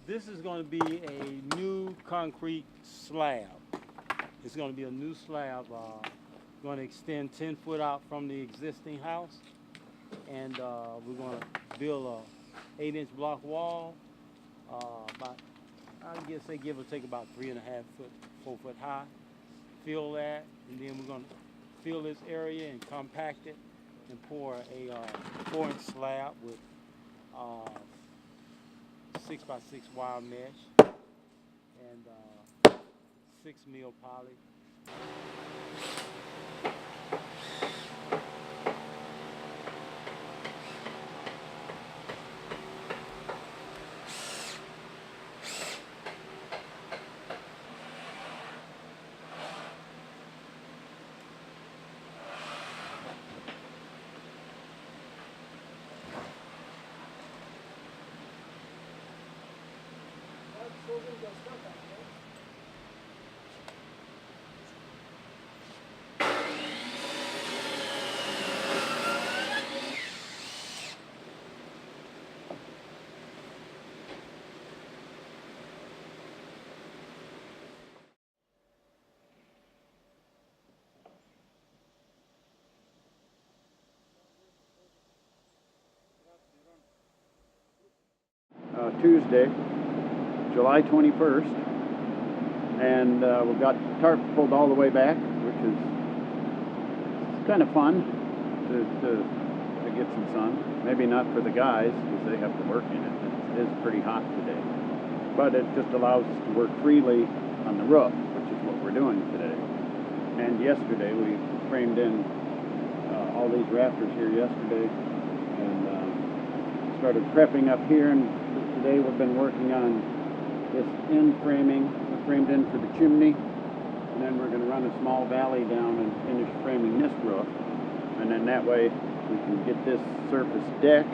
This is going to be a new concrete slab. It's going to be a new slab, going to extend 10 foot out from the existing house. And we're going to build a 8-inch block wall, about, I guess they give or take about 3.5 foot, 4 foot high. Fill that, and then we're going to fill this area and compact it and pour a 4-inch slab with 6x6 wire mesh and 6 mil poly. Tuesday, July 21st, and we've got the tarp pulled all the way back, which is kind of fun to get some sun. Maybe not for the guys because they have to work in it. It is pretty hot today, but it just allows us to work freely on the roof, which is what we're doing today. And yesterday we framed in all these rafters here yesterday and started prepping up here, and today we've been working on this end framing. We framed in for the chimney, and then we're going to run a small valley down and finish framing this roof, and then that way we can get this surface decked.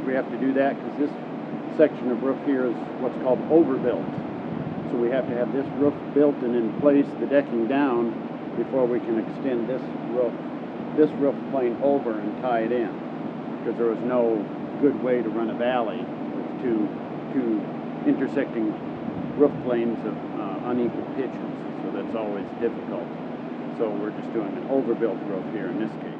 We have to do that because this section of roof here is what's called overbuilt, so we have to have this roof built and in place, the decking down, before we can extend this roof plane over and tie it in, because there was no good way to run a valley with two intersecting roof planes of unequal pitches, so that's always difficult. So we're just doing an overbuilt roof here in this case.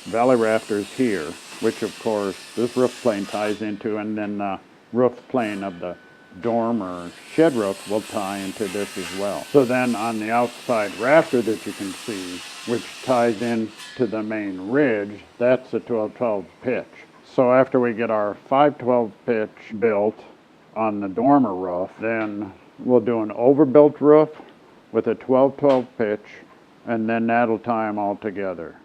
Valley rafters here, which of course this roof plane ties into, and then the roof plane of the dorm or shed roof will tie into this as well. So then on the outside rafter that you can see, which ties in to the main ridge, that's a 12-12 pitch. So after we get our 5/12 pitch built on the dormer roof, then we'll do an overbuilt roof with a 12-12 pitch, and then that'll tie them all together.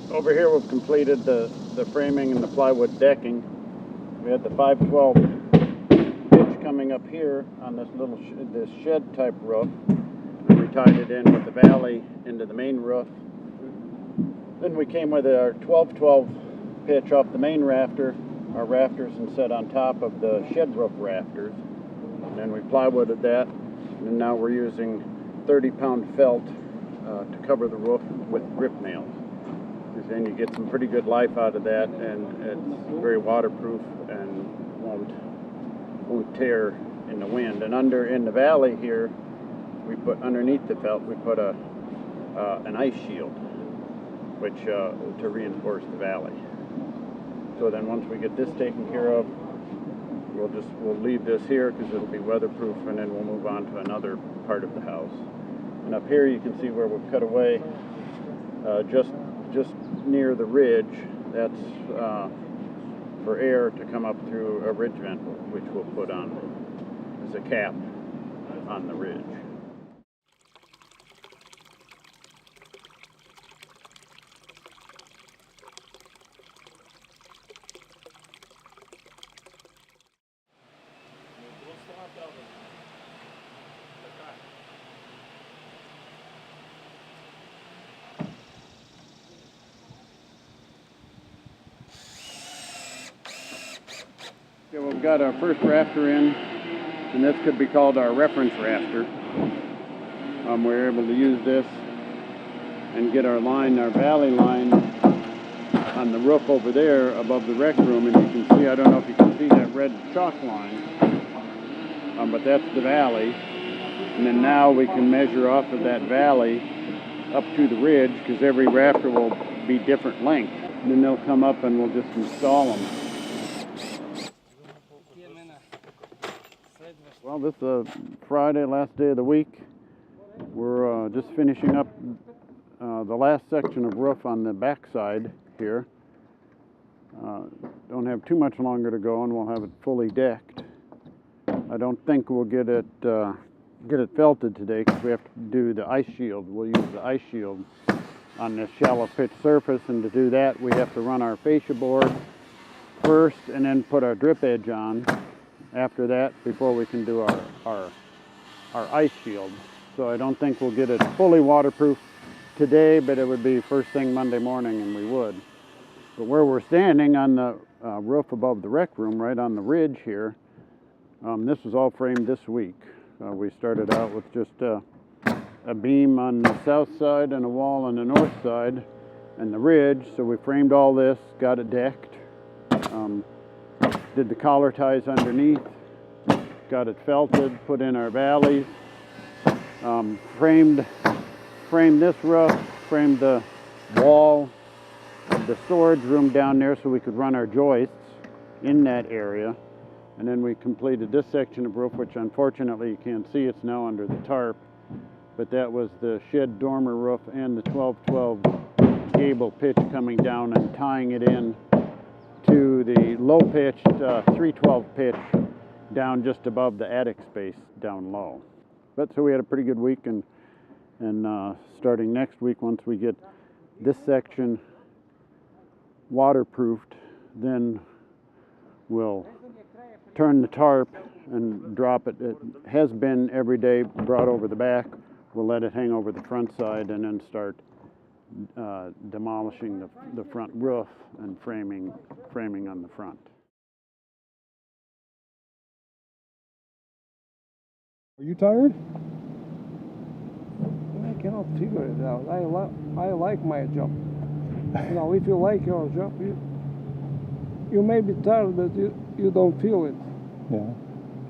Over here we've completed the framing and the plywood decking. We had the 5/12 pitch coming up here on this little this shed type roof, and we tied it in with the valley into the main roof. Then we came with our 12/12 pitch off the main rafter, our rafters, and set on top of the shed roof rafters. And then we plywooded that, and now we're using 30-pound felt to cover the roof with grip nails. And you get some pretty good life out of that, and it's very waterproof and won't tear in the wind. And in the valley here, we put underneath the felt, we put an ice shield, which to reinforce the valley. So then once we get this taken care of, we'll leave this here because it'll be weatherproof, and then we'll move on to another part of the house. And up here you can see where we've cut away just near the ridge. That's for air to come up through a ridge vent, which we'll put on as a cap on the ridge. Okay, we've got our first rafter in, and this could be called our reference rafter. We're able to use this and get our valley line on the roof over there above the rec room, and you can see, I don't know if you can see that red chalk line, but that's the valley. And then now we can measure off of that valley up to the ridge, because every rafter will be different length. And then they'll come up and we'll just install them. Well, this is Friday, last day of the week. We're just finishing up the last section of roof on the back side here. Don't have too much longer to go, and we'll have it fully decked. I don't think we'll get it felted today because we have to do the ice shield. We'll use the ice shield on this shallow pitch surface, and to do that we have to run our fascia board first and then put our drip edge on after that before we can do our ice shield. So I don't think we'll get it fully waterproof today, but it would be first thing Monday morning, and we would. But where we're standing on the roof above the rec room, right on the ridge here, this was all framed this week. We started out with just a beam on the south side and a wall on the north side and the ridge. So we framed all this, got it decked, did the collar ties underneath, got it felted, put in our valleys, framed this roof, framed the wall of the storage room down there so we could run our joists in that area. And then we completed this section of roof, which unfortunately you can't see, it's now under the tarp. But that was the shed dormer roof and the 12-12 gable pitch coming down and tying it in to the low-pitched 312 pitch down just above the attic space down low. But so we had a pretty good week, and starting next week, once we get this section waterproofed, then we'll turn the tarp and drop it. It has been every day brought over the back. We'll let it hang over the front side and then start demolishing the front roof and framing on the front. Are you tired? I cannot figure it out. I like my job. You know, if you like your job, you may be tired, but you don't feel it. Yeah.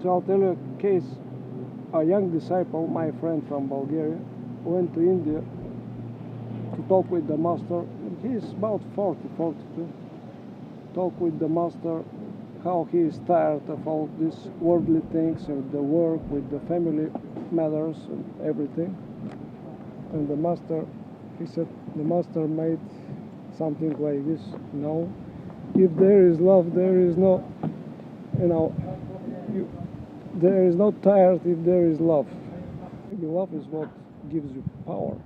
So I'll tell you a case. A young disciple, my friend from Bulgaria, went to India to talk with the master. He's about 40, 42. Talk with the master how he is tired of all these worldly things and the work with the family matters and everything. And the master, he said, the master made something like this, you know, if there is love, there is no, you know, there is no tired if there is love. Maybe love is what gives you power.